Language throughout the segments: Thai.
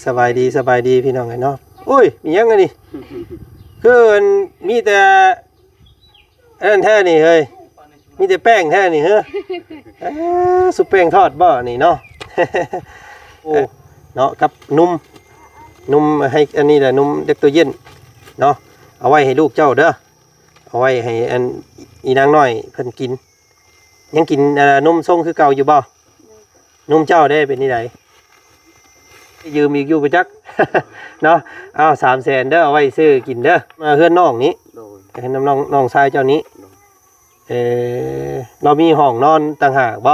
สบายดีพี่น้องไงเนาะอุ้ยมียังไงนี่คือมีแต่แท้นี่เฮ้ยมีแต่แป้งแท้นี่เฮ้ยสุปแป้งทอดบ่นี่เนาะโอ้เนาะกับนุ่มให้อันนี้แหละนุ่มเด็กตัวเย็นเนาะเอาไว้ให้ลูกเจ้าเด้อเอาไว้ให้อันอีนางน้อยเพิ่นกินยังกินนุ่มทรงคือเก่าอยู่บ่นุ่มเจ้าได้เป็นนี่ไดยืมอีกอยู่ไปจัก เนาะเอา300,000เด้อเอาไว้ซื้อกินเด้อมาเฮือนน้องนี้ให้น้องชายเจ้านี้เรามีห้องนอนต่างหากบ่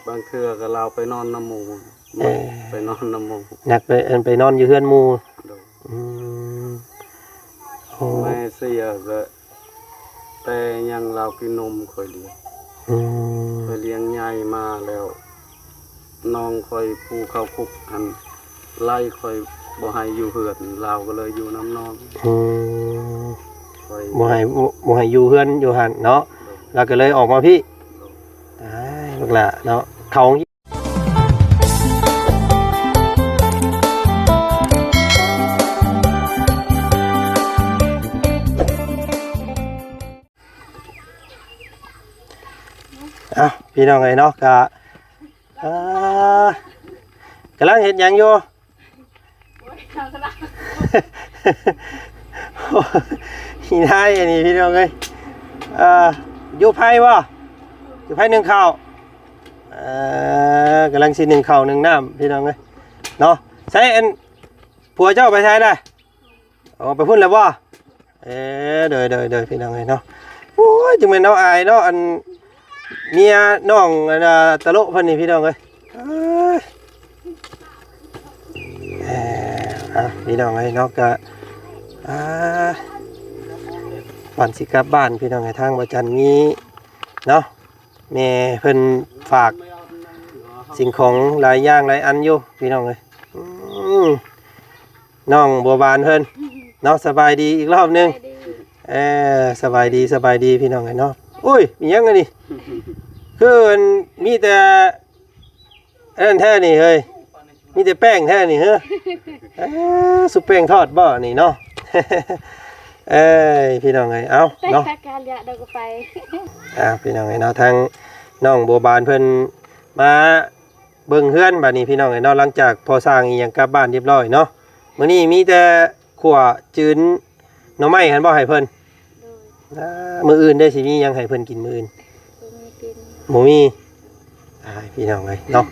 บางเทื่อก็เราไปนอนน้ำหมูไปนอนน้ำหมูนักไปนอนอยู่เฮือนหมู่แม่เสียก็แต่ยังเรากินนมค่อยเลี้ยงใหญ่มาแล้วน้องค่อยผูเข้าคุกอันไล่ค่อยบ่ให้อยู่เฮือนเราก็เลยอยู่น้ำน้องบ่ให้อยู่เฮือนอยู่หันเนาะเราก็เลยออกมาพี่ลูกหล่ะเนาะเขาพี่น้องไงเนาะกำลังเห็นยังอยู่นี่นายอันนี้พี่น้องไงอยู่ไพ่วะอยู่ไพ่หนึ่งข้าวกำลังสิหนึ่งข้าวหนึ่งน้ำพี่น้องไงเนาะใช้อันผัวเจ้าไปใช้ได้ไปพุ่นแล้ววะเดยพี่น้องไงเนาะโอ้ยจึงเป็นน้องอายเนาะอันเมียน้องตะโลพันนี่พี่น้องเลยพี่น้องเลยเนาะก็ฝันสิกลับบ้านพี่น้องในทางวัจันมีเนาะแม่เพิ่นฝากสิ่งของหลายอย่างหลายอันอยู่พี่น้องเลยน้องบัวบานเพิ่นเนาะสบายดีอีกรอบนึงสบายดีพี่น้องเลยเนาะอุ้ยมียังไงนี่คือมีแต่แท้นี่เฮ้ยมีแต่แป้งแท้นี่เฮ้ยสุปแป้งทอดบ่นี่เนาะพี่น้องไงเอาเนาะพี่น้องไงเนาะทางน้องบัวบานเพิ่นมาเบิ่งเฮือนบัดนี้พี่น้องไงเนาะหลังจากพอสร้างอีหยังกลับบ้านเรียบร้อยเนาะมื้อนี้มีแต่ขั่วจืนหน่อไม้หันบ่ให้เพิ่นมื้ออื่นได้สิมีหยังให้เพิ่นกินมื้ออื่นหมูมีพี่น้องเลยเนาะ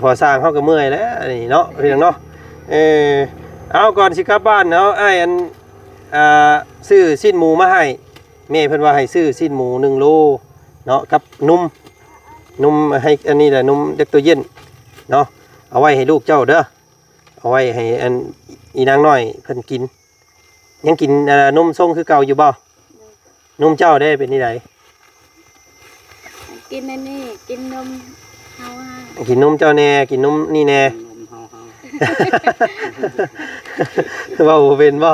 พอสร้างเขาก็เมื่อยแล้วนี่เนาะพี่น้องเนาะเอาก่อนสิกลับบ้านเนาะอันซื้อสิ้นหมูมาให้แม่เพิ่นว่าให้ซื้อสิ้นหมู1 โลเนาะกับนุ่มให้อันนี้แหละนุ่มเด็กตัวเย็นเนาะเอาไว้ให้ลูกเจ้าเด้อเอาไว้ให้อันอีนางน้อยเพิ่นกินยังกินนุ่มทรงคือเก่าอยู่บ่นุ่มเจ้าได้เป็นนี่ไดกินนี่กินนมเฮากินนมเจ้าแน่กินนมนี่แน่ว่าเป็นบ่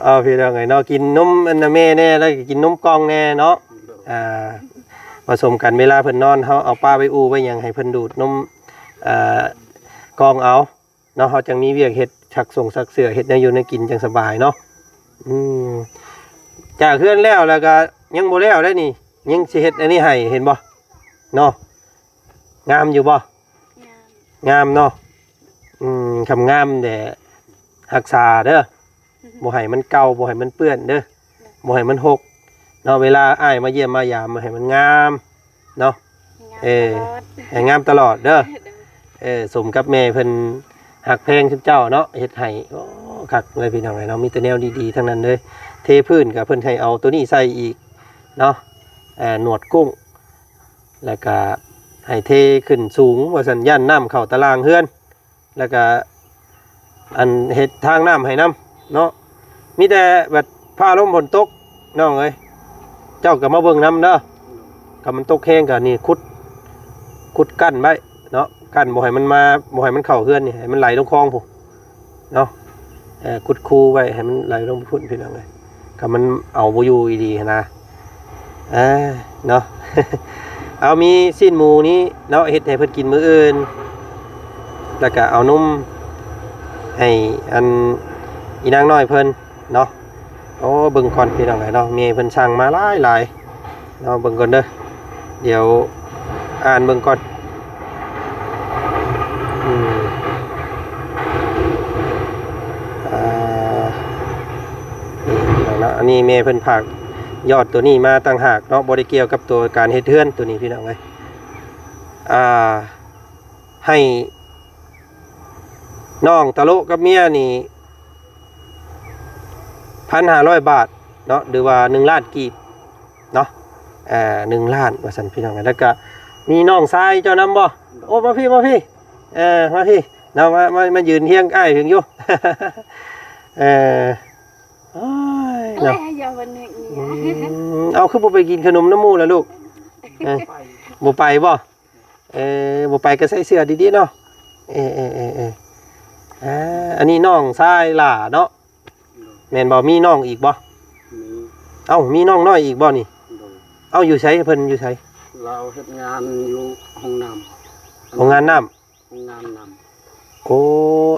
เอาพี่น้องไงเนาะกินนมอันแม่แน่แล้วกินนมกองแน่เนาะผสมกันเวลาเพิ่นนอนเฮาเอาป้าไปอูไว้ยังให้เพิ่นดูดนมกองเอาเนาะเฮาจังมีเวียกเฮ็ดชักส่งซักเสื้อเฮ็ดแนวอยู่ในกินจังสบายเนาะจากเคลื่อนแล้วก็ยังบ่แล้วได้นี่ยังสิเฮ็ดอันนี้ให้เห็นบ่เนาะงามอยู่บ่งามเนาะคำงามแต่รักษาเด้อบ่ให้มันเก่าบ่ให้มันเปื้อนเด้อบ่ให้มันหกเนาะเวลาอ้ายมาเยี่ยมมายามมาให้มันงามเนาะให้งามตลอดเด้อสมกับแม่เพิ่นหักแพงทุกเจ้าเนาะเฮ็ดให้คักเลยพี่น้องเนาะมีแต่แนวดีๆทั้งนั้นเลยเทพื้นกับเพิ่นให้เอาตัวนี้ใส่อีกเนาะหนวดกุ้งแล้วก็ให้เทขึ้นสูงว่าสัญญาณน้ำเข้าตารางเฮือนแล้วก็อันเฮ็ดทางน้ำให้น้ำเนาะมีแต่แบบผ้าลมฝนตกน้องเอ้ยเจ้าก็มาเบิ่งน้ำเด้อกับมันตกแห้งกับนี่ขุดกั้นไว้เนาะกั้นบ่ให้มันมาบ่ให้มันเข้าเฮือนนี่ให้มันไหลลงคลองพุ่นเนาะขุดคูไว้ให้มันไหลลงพุ่นพี่น้องเอ้ยกับมันเอาบ่อยู่ดีนะ เนาะ เอามีสิ้นหมูนี้เนาะเฮ็ดให้เพิ่นกินมื้ออื่นแล้วก็เอานมให้อันอีนางน้อยเพิ่นเนาะโอ้เบิ่งก่อนพี่น้องเนาะเมียเพิ่นสั่งมาหลายเนาะเบิ่งก่อนเด้อเดี๋ยวอ่านเบิ่งก่อนอืมนี่เนาะอันนี้เมียเพิ่นฝากยอดตัวนี้มาต่างหากเนาะบ่ได้เกี่ยวกับตัวการเฮ็ดเฮือนตัวนี้พี่น้องเอ้ยให้น้องตะโลกับเมียนี่1,500 บาทเนาะหรือว่า1ล้านกีบเนาะ1ล้านว่าซั่นพี่น้องแล้วก็มีน้องชายเจ้านำบ่โอ้มาพี่มาพี่มาพี่เนาะมายืนเฮียงอ้ายถึงอยู่ โอ้ย เอ้ เนาะ ยอย่าวันนี้ เอาคือบ่ไปกินขนมน้ำหมู่ล่ะลูกบ่ไปบ่บ่ไปก็ใส่เสื้อดีๆเนาะอันนี้น้องชายหล่าเนาะแม่นบ่มีน้องอีกบ่ มี เอ้ามีน้องน้อยอีกบ่นี่ โดย เอ้าอยู่ไสเพิ่นอยู่ไส เราเฮ็ดงานอยู่ห้องน้ำ โรงงานน้ำ ห้องงานน้ โอ้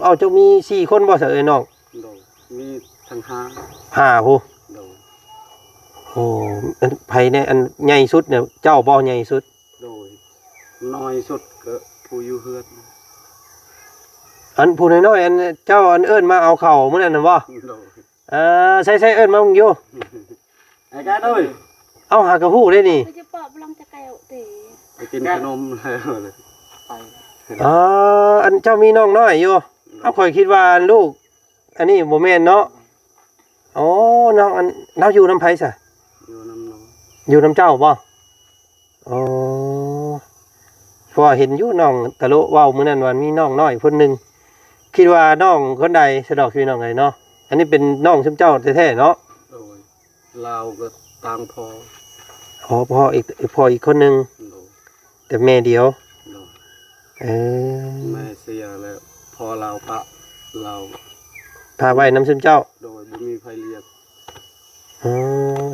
เอ้าเจ้ามี4คนบ่ซะเอ้ยน้อง ำโดยมีทั้ง5ผู้ โดย โอ้อันไผเนี่ยอันใหญ่สุดเนี่ยเจ้าบ่ใหญ่สุด โดยน้อยสุดก็ผู้อยู่เฮือน อันผู้น้อยๆอันเจ้าอันเอิ้นมาเอาข้าวมื้อนั้นน่ะบ่ โดย ใส่ๆเอิ้นมามึงอยู่ ไอ้กาเอ้ย เอาหากระฮู้ได้นี่ ไปจะปอบลองจะไก่ตี ไปกินขนมแล้วเลยไป อันเจ้ามีน้องน้อยอยู่เอาข่อยคิดว่าลูกอันนี้บ่แม่นเนาะอ๋อน้องอันเราอยู่น้ำไผซะ อยู่น้ำน้อง อยู่น้ำเจ้าบ่อ๋อเพราะว่าเห็นอยู่น้องตะโลเว้ามื้อนั้นว่ามีน้องน้อยคนหนึงคิดว่าน้องคนใดสะดอกคือน้องไดเนาะอันนี้เป็นน้องซึมเจ้าแท้ๆเนาะ โดยเราก็ต่างพอ อ๋อพ่ออีกคนหนึง โดย แต่แม่เดียว โดย เออ แม่เสียแล้วพอเราปะเรา พาไว้น้ำซึมเจ้า โดยบ่มีไผเรียก อ๋อ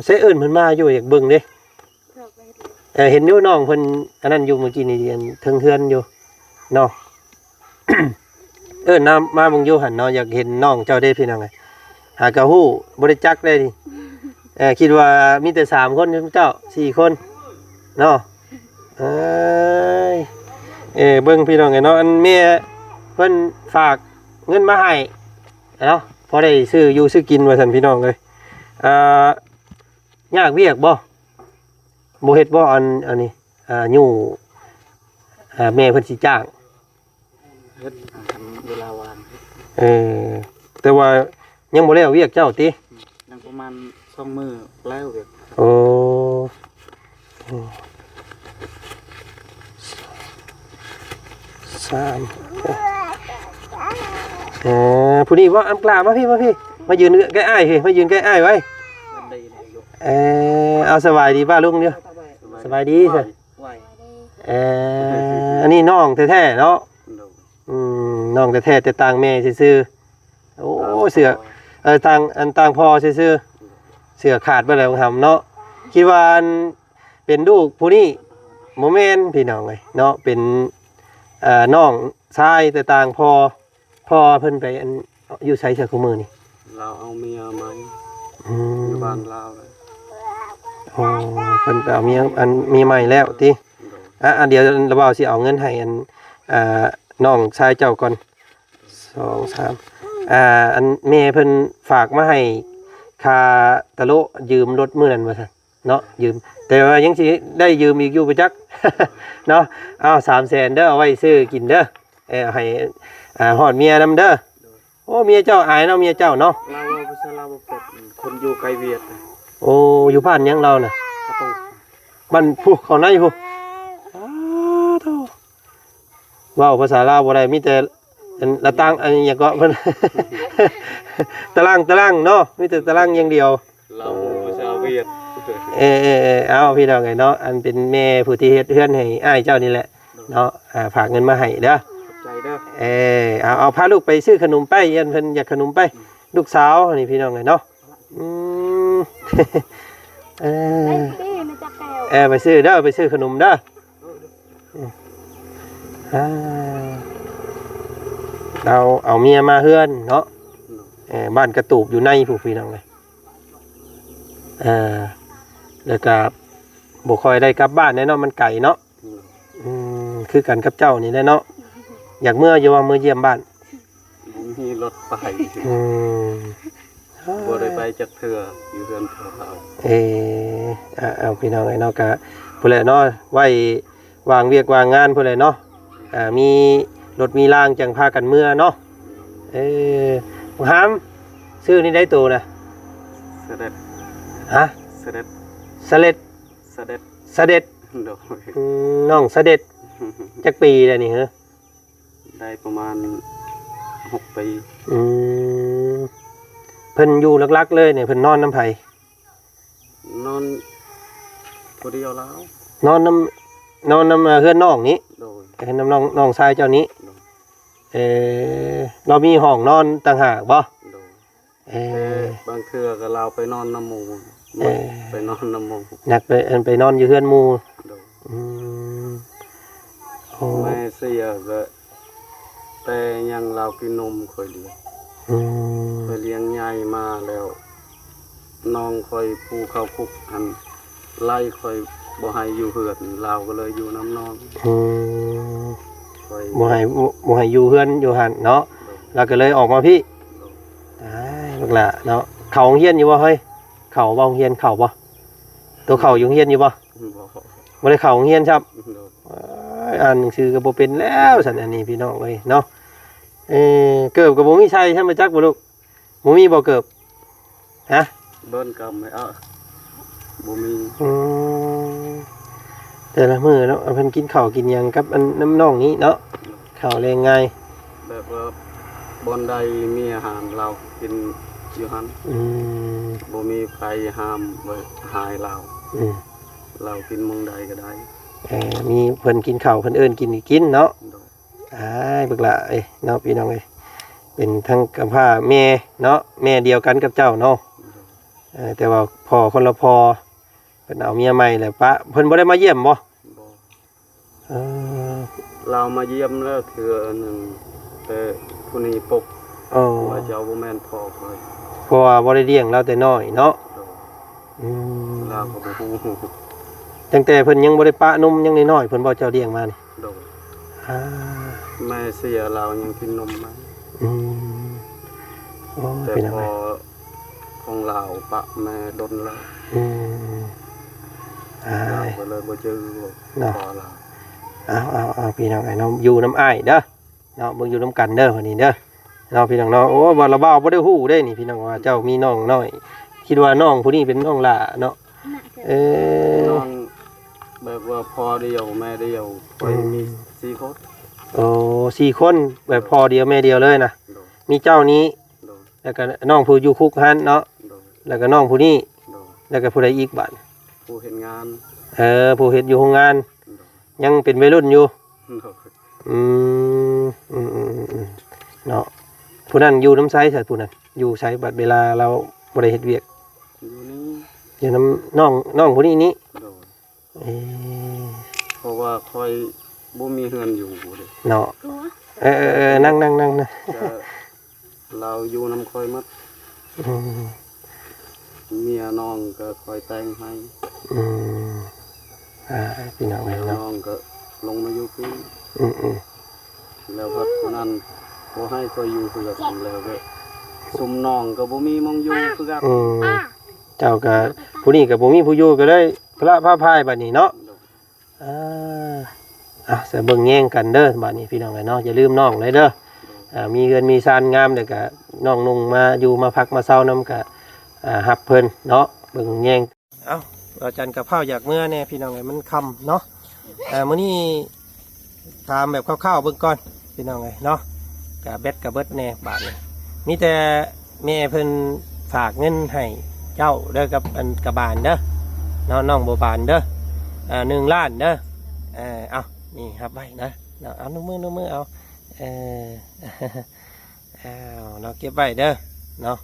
เสเอิ้นเพิ่นมาอยู่อยากเบิ่งเด้ เถอะไปเลย เห็นอยู่น้องเพิ่นอันนั้นอยู่เมื่อกี้นี่อันเทิงเฮือนอยู่เนาะ น้ำมาเบิ่งอยู่หั่นเนาะอยากเห็นน้องเจ้าได้พี่น้องไงหากะฮู้บ่ได้จักได้ดิคิดว่ามีแต่3คนเจ้า4คนเนาะเอ้ยเบิ่งพี่น้องไงเนาะอันแม่เพิ่นฝากเงินมาให้เนาะพอได้ซื้ออยู่ซื้อกินว่าซั่นพี่น้องเอ้ยยากเวียกบ่เฮ็ดบ่อันนี้ยู่แม่เพิ่นสิจ้าง เฮ็ดเวลาวาน แต่ว่ายังบ่แล้วเวียกเจ้าติ ยังประมาณ2มื้อแล้วเด้อ โอ้สามผู้นี้ว่าอำกล้ามาพี่มายืนใกล้อ้ายพี่มายืนใกล้อ้ายไว้ ได้ได้อยู่ เอาสบายดีป่ะลุงเดียวสบายดีสิ ไหว อันนี้น้องแท้ๆเนาะ โดย น้องแท้ๆแต่ต่างแม่ซื่อๆโอ้เสือต่างพ่อซื่อๆเสือขาดไปแล้วทำเนาะคิดว่าเป็นลูกผู้นี้โมเมนต์พี่น้องเลยเนาะเป็นน้องชายแต่ต่างพ่อเพิ่นไปอยู่ไสเสือคู่มือนี่ เราเอาเมียมาอ อืม ยู่บ้านเราเลย โอ้เพิ่นไปเอามีใหม่แล้วติ โดย เดี๋ยวเราเอาสิเอาเงินให้น้องชายเจ้าก่อน2 3อันแม่เพิ่นฝากมาให้ค่าตะโลยืมรถมื้อนั้นว่าซั่นเนาะยืมแต่ว่ายังสิได้ยืมอีกอยู่ประจัก เนาะเอา300,000เด้อเอาไว้ซื้อกินเด้อให้ฮอดเมียนำเด้อโอ้เมียเจ้าอายเนาะเมียเจ้าเนาะ เราบ่ใช่เราบ่เป็ดคนอยู่ไกลเวียดนะ โอ้อยู่บ้านยังเราน่ะ กระตุก บ้านผู้เขาในผู้โธ่เว้าภาษาลาวบ่ได้มีแต่อันละตังอันหยังก็เพิ่น ตารางเนาะมีแต่ตารางอย่างเดียว เราบ่ใช่เวียด เอาพี่น้องไงเนาะอันเป็นแม่ผู้ที่เฮ็ดเฮือนให้อ้ายเจ้านี่แหละเนาะฝากเงินมาให้เด้อ ขอบใจเด้อ เอาพาลูกไปซื้อขนมไปยันเพิ่นอยากขนมไปลูกสาวนี่พี่น้องไงเนาะ ไปตีนะ จะแก้ว ไปซื้อเด้อไปซื้อขนมเด้ออ่าเอาเมียมาเฮือนเนาะบ้านกระตูบอยู่ในผู้พี่น้องเลยแล้วก็บ่ค่อยได้กลับบ้านแน่เนาะมันไกลเนาะคือกันกับเจ้านี่แหละเนาะอยากเมื่ออยู่ว่าเมื่อเยี่ยมบ้าน มีรถไปบ่ได้ไปจักเทื่ออยู่เฮือนเขา เอาพี่น้องไอ้เนาะก็พุ่นแหละเนาะไว้วางเวียกวางงานพุ่นแหละเนาะมีรถมีรางจังพากันเมื่อเนาะหามซื้อนี่ได้ตัวนะ เสด็จ ฮะ เสด็จ เสด็จ เสด็จ เสด็จ โดย น้องเสด็จจักปีแล้วนี่เหรอ ได้ประมาณ6 ปี เพิ่นอยู่ลักๆเลยเนี่ยเพิ่นนอนน้ำไผ นอนผู้เดียวแล้ว นอนน้ำเฮือนน้องนี้ โดย เห็นน้องชายเจ้านี้ โดย เรามีห้องนอนต่างหากบ่ โดย เออบ างเทื่อก็เราไปนอนน้ำหมู่ไปนอนน้ำหมู่ นักไปนอนอยู่เฮือนหมู่ โดย โอ้ แม่เสียก็แต่ยังเรากินนมค่อยเลี้ยงค่อยเลี้ยงใหญ่มาแล้วน้องค่อยปูเข้าคุกอันไล่ค่อยบ่ให้อยู่เฮือนเราก็เลยอยู่น้ำน้องค่อย บ่ให้อยู่เฮือนอยู่หันเนาะเราก็เลยออกมาพี่ตายลูกหล่ะเนาะเขาโรงเฮียนอยู่บ่เฮ้ยเขาบ่โรงเฮียนเขาบ่ตัวเขาอยู่โรงเฮียนอยู่บ่ บ่ บ่ได้เข้าโรงเรียนครับ โดย อ่านหนังสือก็บ่เป็นแล้วซั่นอันนี้พี่น้องเอ้ยเนาะเกิบก็บ่มีใช้ใช่มั้ยจักบ่ลูกบ่มีบ่เกิบฮะ เบิ้นกำไม่เอาบ่มี แต่ละมื้อเนาะเพิ่นกินข้าวกินหยังกับอันน้ำน้องนี้เนาะข้าวแรงง่าย แบบว่าบอนใดมีอาหารเรากินอยู่หันบ่มีใครห้ามไว้หายเราเรากินเมืองใดก็ได้ มีเพิ่นกินข้าวเพิ่นเอิ้นกินกินเนาะ โดย บักละเนาะพี่น้องเอ้ยเป็นทั้งกำพร้าแม่เนาะแม่เดียวกันกับเจ้าเนาะแต่ว่าพ่อคนละพ่อเพิ่นเอาเมียใหม่แล้วปะเพิ่นบ่ได้มาเยี่ยมบ่ บ่เรามาเยี่ยมแล้วเทื่อหนึงแต่ผู้นี้ปกว่าเจ้าบ่แม่นพ่อเคย เพราะว่าบ่ได้เลี้ยงเราแต่น้อยเนาะ โดยเราก็บ่ฮู้ ตั้งแต่เพิ่นยังบ่ได้ปะนมยังน้อยๆเพิ่นบ่เจ้าเลี้ยงมานี่ โดยแม่เสียเรายังกินนมไหม โอ้ แต่ เป็นจัง พ ได อของเราปะแม่ดนแล้ว เราก็เลยบ่เจอพอเรา เอาพี่น้องไอ้น้องอยู่น้ำอ้ายเด้อเนาะเบิ่งอยู่น้ำกันเด้อวันนี้เด้อเนาะพี่น้องเนาะโอ้บ่ละเบ้าบ่ได้ฮู้เด้นี่พี่น้องว่าเจ้ามีน้องน้อยคิดว่าน้องผู้นี้เป็นน้องหล่าเนาะน้องแบบว่าพอเดียวแม่เดียวไปมี4 คน โอ้4 คนแบบพ่อเดียวแม่เดียวเลยนะ โดย มีเจ้านี้ โดย แล้วก็น้องผู้อยู่คุกหันเนาะ โดย แล้วก็น้องผู้นี้ โดย แล้วก็ผู้ใดอีกบัด ผู้เห็นงาน ผู้เฮ็ดอยู่โรงงาน โดย ยังเป็นวัยรุ่นอยู่ โดย เนาะผู้นั้นอยู่น้ำไซส์ใช่ผู้นั้นอยู่ใช้บัดเวลาเราบริเหตุเวียก อยู่นี่ อยู่น้ำน้องผู้นี้นี้ โดยเพราะว่าคอยบ่มีเฮือนอยู่เด้ เนาะ กลัว นั่งนะ จะเราอยู่นำคอยหมดเมียน้องก็คอยแต่งให้ พี่น้องไงเนาะ น้องก็ลงมาอยู่พี่แล้วพัดคนนั้นบ่ให้คอยอยู่คือกันแล้วก็ซุมน้องก็บ่มีมองอยู่คือกัน เจ้าก็ผู้นี้กับผู้มีผู้อยู่ก็เลยพระพาพายบัดนี้เนาะเสียเบิ่งแย่งกันเด้อบัดนี้พี่น้องไงเนาะอย่าลืมน้องเลยเด้อมีเงินมีซานงามเด้อก็น้องนุ่งมาอยู่มาพักมาเช้านำก็หับเพิ่นเนาะเบิ่งแย่งอาจารย์กับข้าวอยากเมื่อเนี่ยพี่น้องไงมันค่ำเนาะมื้อนี้ถามแบบคร่าวๆเบิ่งก่อนพี่น้องไงเนาะกะเบ็ดกะเบิดแน่บาทนี่มีแต่แม่เพิ่นฝากเงินให้เจ้าเด้อกับอันกะบานเด้อน้องบ่บานเด้อ1 ล้านเด้อเอานี่ครับไว้นะเอานุ่มือเอาเนาะเก็บไว้เด้อเนาะ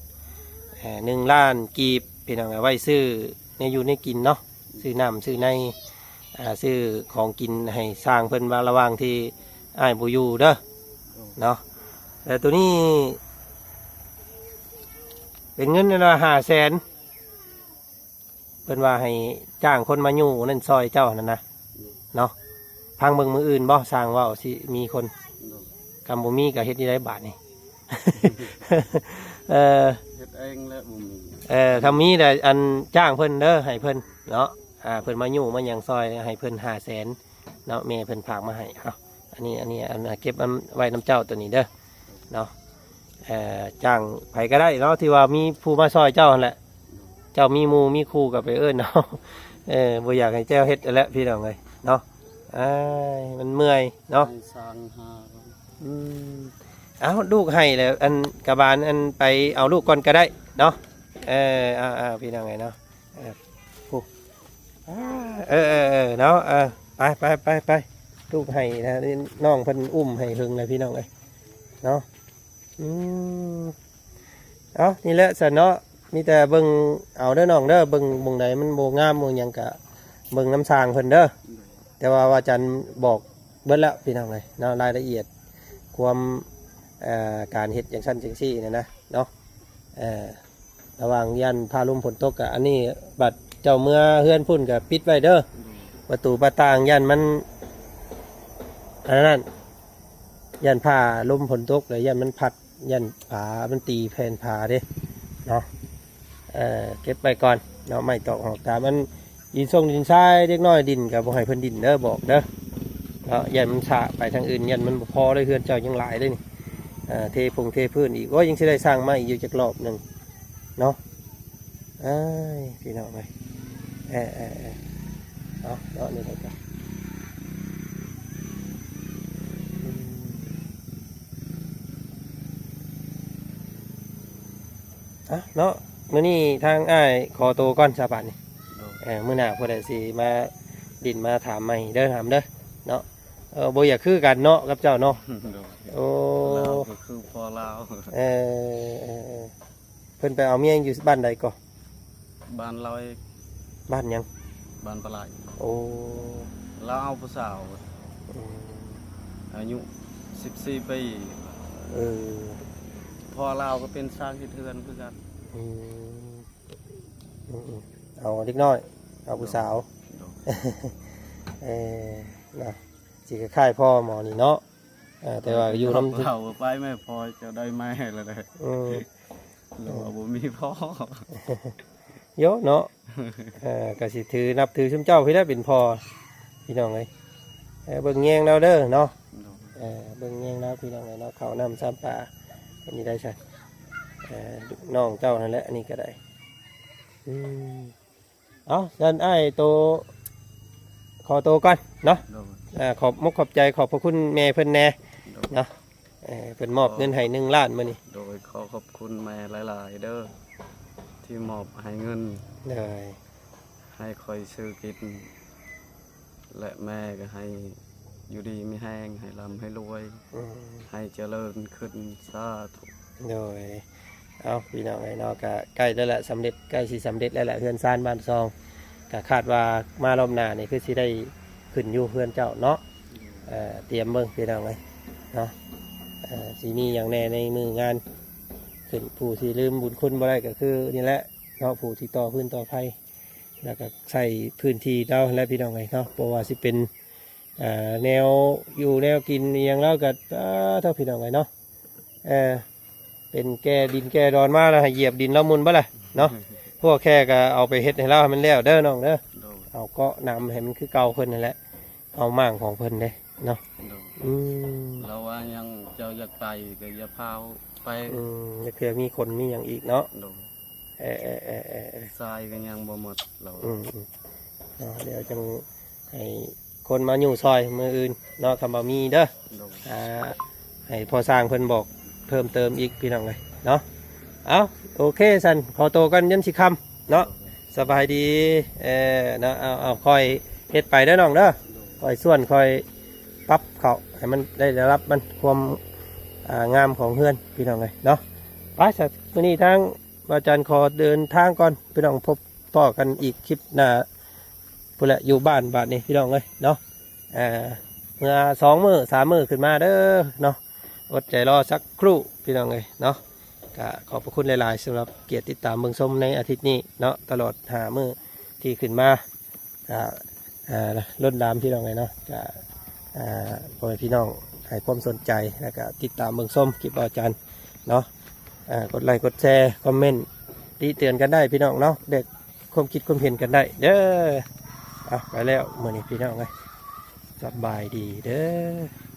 1 ล้านกีบพี่น้องไงไว้ซื้อในอยู่ในกินเนาะ ซื้อน้ำซื้อในซื้อของกินให้สร้างเพิ่นว่าระหว่างที่อ้ายบ่อยู่เด้อเนาะแต่ตัวนี้เป็นเงินละ500,000เพิ่นว่าให้จ้างคนมาอยู่นั่นซอยเจ้านั่นนะเนาะพังเบิ่งมืออื่นบ่สร้างว่าสิมีคนกำบ่มีก็เฮ็ดได้บาทนี่ เฮ็ดเองแล้วบ่มี คำนี้แต่อันจ้างเพิ่นเด้อให้เพิ่นเนาะเพิ่นมาอยู่มาอย่างซอยให้เพิ่น500,000เนาะแม่เพิ่นฝากมาให้เอาอันนี้เก็บไว้น้ำเจ้าตัวนี้เด้อเนาะจ้างไผก็ได้เนาะที่ว่ามีผู้มาซอยเจ้าหั่นแหละเจ้ามีหมู่มีครูกับไปเอิ้นเนาะบ่อยากให้เจ้าเฮ็ดแล้วพี่น้องเอ้ยเนาะมันเมื่อยเนาะ ให้สร้างหา เอาลูกให้แล้วอันกระบาลอันไปเอาลูกก่อนก็ได้เนาะพี่น้องไงเนาะเนาะไปลูกให้นะนี่น้องเพิ่นอุ้มให้หึงเลยพี่น้องเอ้ยเนาะเอานี่แหละสันเนาะมีแต่เบิ่งเอาเด้อน้องเด้อเบิ่งมุงไหนมันโบงามมุงหยังกะเบิ่งน้ำสางเพิ่นเด้อแต่ว่าอาจารย์บอกเบิดแล้วพี่น้องเลยเนาะรายละเอียดความการเฮ็ดอย่างสั้นจังซี่นะเนาะระหว่างยันพาลุมฝนตกกับอันนี้บัดเจ้าเมื่อเฮือนพุ่นกับปิดไว้เด้อประตูประต่างยันมันอันนั้นยันผ้าลุมฝนตกเลยยันมันพัดยันผามันตีแผ่นผาเด้เนาะเก็บไปก่อนเนาะไม่ตอกหอกตามันดินทรงดินทรายเล็กน้อยดินกับบ่ให้เพิ่นดินเด้อบอกเด้อเนาะยันมันสะไปทางอื่นยันมันบ่พอเลยเฮือนเจ้ายังหลายเลยนี่เทพื้นอีกก็ยังจะได้สร้างมาอีกอยู่จากรอบหนึ่งเนาะพี่น้องไปเนาะนี่เลยกันเนาะมื้อนี้ทางอ้ายขอตัวก่อนสาบานนี่มื้อหน้าพอได้สิมาดินมาถามใหม่เด้อถามเด้อเนาะบ่อยากคือกันเนาะกับเจ้าเนาะโอ้ก็คือพอลาวเพิ่นไปเอาเมียอยู่บ้านใดก่อบ้านเราบ้านยังบ้านปลายโอ้เราเอาผู้สาวอายุ14 ปีพอลาวก็เป็นสร้างที่เทือนคือกันเอาเล็กน้อยเอาผู้สาวนะสิคล้ายพ่อหมอนี่เนาะแต่ว่าอยู่น้ำเราไปไม่พอจะได้ไม่ละเลยเราบ่มีพ่อเยอะเนาะก็สิถือนับถือชุมเจ้าพี่ได้เป็นพ่อพี่น้องเลยเบิ่งแยงเราเด้อเนาะเบิ่งแยงเราพี่น้องเลยเนาะเขานำซ้ำปลาอันนี้ได้ใช่น้องเจ้านั่นแหละอันนี้ก็ได้เอาดันไอ้โตขอโตก่อนเนาะขอบมุกขอบใจขอบพระคุณแม่เพิ่นแน่เนาะเพิ่นมอบเงินให้1 ล้านมื้อนี้โดยขอขอบคุณแม่หลายๆเด้อที่มอบให้เงินให้คอยซื้อกินและแม่ก็ให้อยู่ดีไม่แห้งให้ร่ำให้รวยให้เจริญขึ้นสาธุโดยเอาพี่น้องไอ้นอกก็ใกล้แล้วแหละสำเร็จใกล้สิสำเร็จแล้วแหละเฮือนซานบ้านซองก็คาดว่ามารอบหน้านี่คือสิได้ขึ้นอยู่เฮือนเจ้าเนาะเตรียมเบิ่งพี่น้องเลยเนาะสิมีอย่างแน่ในมืองานขึ้นผู้ที่ลืมบุญคุณบ่ได้ก็คือนี่แหละเนาะผู้ที่ต่อพื้นต่อไฟแล้วก็ใส่พื้นที่เราและพี่น้องไงเนาะเพราะว่าสิเป็นแนวอยู่แนวกินอย่างเราก็เท่าพี่น้องไงเนาะเป็นแก่ดินแก่ดอนมาแล้วเหยียบดินแล้วมุนบ่ล่ะเนาะพวกแค่ก็เอาไปเฮ็ดให้เราให้มันแล้วเด้อน้องเด้อเอาก็นำให้มันคือเก่าเพิ่นนั่นแหละเอามั่งของเพิ่นเด้เนาะเราว่ายังเจ้าอยากไปก็อย่าพาไปจะเผื่อมีคนมีอย่างอีกเนาะทรายก็ยังบ่หมดเราเดี๋ยวจังให้คนมาอยู่ซอยมืออื่นเนาะคำว่ามีเด้อให้พอสร้างเพิ่นบอกเพิ่มเติมอีกพี่น้องเลยเนาะเอาโอเคสันขอโตกันยันสิคำเนาะสบายดีเนาะเอาคอยเฮ็ดไปเด้อน้องเด้อคอยส่วนคอยปรับเขาให้มันได้รับมันความงามของเฮือนพี่น้องเลยเนาะไปสักวันนี้ทางอาจารย์ขอเดินทางก่อนพี่น้องพบต่อกันอีกคลิปหน้า พุ่นแหละอยู่บ้านบาดนี้พี่น้องเอ้ยเนาะเมื่อ2 มื้อ3 มื้อขึ้นมาเด้อเนาะอดใจรอสักครู่พี่น้องเอ้ยเนาะก็ขอบพระคุณหลายๆสำหรับเกียรติติดตามเบิ่งชมในอาทิตย์นี้เนาะตลอด5 มื้อที่ขึ้นมาล้นลามพี่น้องเอ้ยเนาะก็พ่อแม่พี่น้องให้ความสนใจแล้วก็ติดตามเบิ่งชมคลิปอาจารย์เนาะกดไลค์กดแชร์คอมเมนต์ตีเตือนกันได้พี่น้องเนาะเด็กความคิดความเห็นกันได้เด้อไปแล้วมื้อนี้พี่น้องเอ้ยสบายดีเด้อ